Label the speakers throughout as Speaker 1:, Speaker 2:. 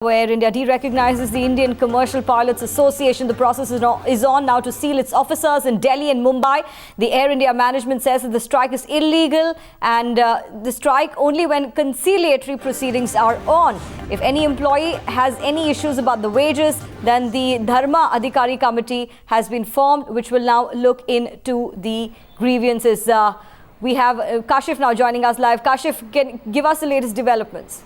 Speaker 1: Air India derecognizes the Indian Commercial Pilots Association. The process is on now to seal its officers in Delhi and Mumbai. The Air India management says that the strike is illegal and the strike only when conciliatory proceedings are on. If any employee has any issues about the wages, then the Dharma Adhikari Committee has been formed, which will now look into the grievances. We have Kashif now joining us live. Kashif, can give us the latest developments.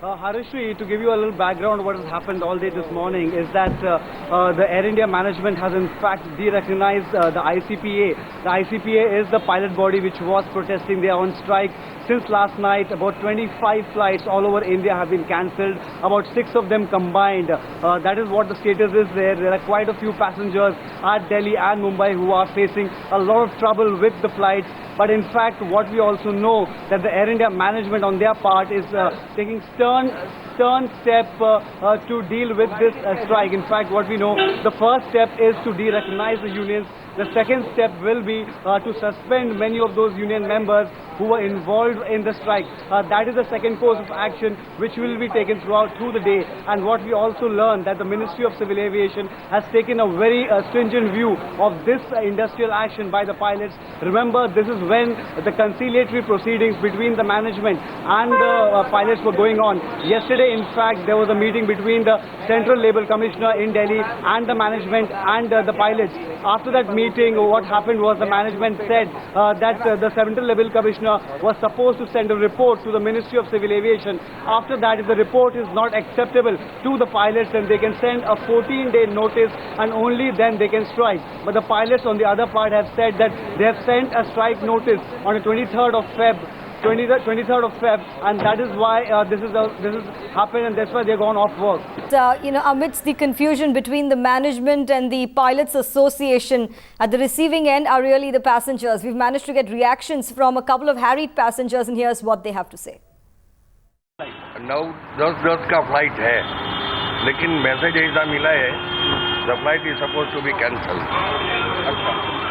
Speaker 2: Harishri, to give you a little background, what has happened all day this morning is that the Air India management has in fact derecognized the ICPA. The ICPA is the pilot body which was protesting. They are on strike since last night. About 25 flights all over India have been cancelled, about 6 of them combined. That is what the status is there. There are quite a few passengers at Delhi and Mumbai who are facing a lot of trouble with the flights. But in fact, what we also know that the Air India management on their part is taking stern step to deal with this strike. In fact, what we know, the first step is to derecognize the unions. The second step will be to suspend many of those union members who were involved in the strike. That is the second course of action which will be taken through the day. And what we also learned that the Ministry of Civil Aviation has taken a very stringent view of this industrial action by the pilots. Remember, this is when the conciliatory proceedings between the management and the pilots were going on. Yesterday, in fact, there was a meeting between the Central Labour Commissioner in Delhi and the management and the pilots. After that meeting, what happened was the management said that the Central Labour Commissioner was supposed to send a report to the Ministry of Civil Aviation. After that, if the report is not acceptable to the pilots, then they can send a 14-day notice and only then they can strike. But the pilots on the other part have said that they have sent a strike notice on the 23rd of Feb, and that is why this is happened, and that's why they're gone off work.
Speaker 1: Amidst the confusion between the management and the Pilots Association, at the receiving end are really the passengers. We've managed to get reactions from a couple of harried passengers, and here's what they have to say.
Speaker 3: 9:10 का flight है, लेकिन message ऐसा मिला है the flight is suppose to be cancel.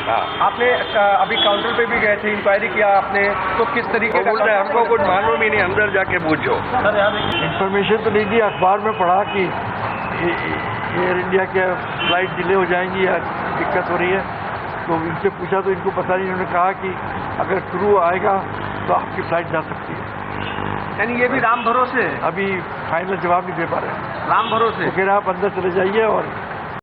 Speaker 3: हाँ,
Speaker 2: आपने अभी counter पे भी गए थे, इंक्वायरी किया आपने, तो किस तरीके का
Speaker 3: बोलते हैं हमको कुछ मालूम ही नहीं, अंदर जाके पूछो।
Speaker 4: इन्फॉर्मेशन तो नहीं दी, अखबार में पढ़ा कि एयर इंडिया के फ्लाइट डिले हो जाएंगी या दिक्कत हो रही है, तो इनसे पूछा तो इनको पता नहीं। इन्होंने कहा कि अगर क्रू आएगा तो आपकी फ्लाइट जा सकती है।
Speaker 2: यानी ये भी राम भरोसे?
Speaker 4: अभी फाइनल जवाब नहीं दे पा रहे।
Speaker 2: राम भरोसे?
Speaker 4: तो कह रहे आप अंदर चले जाइए और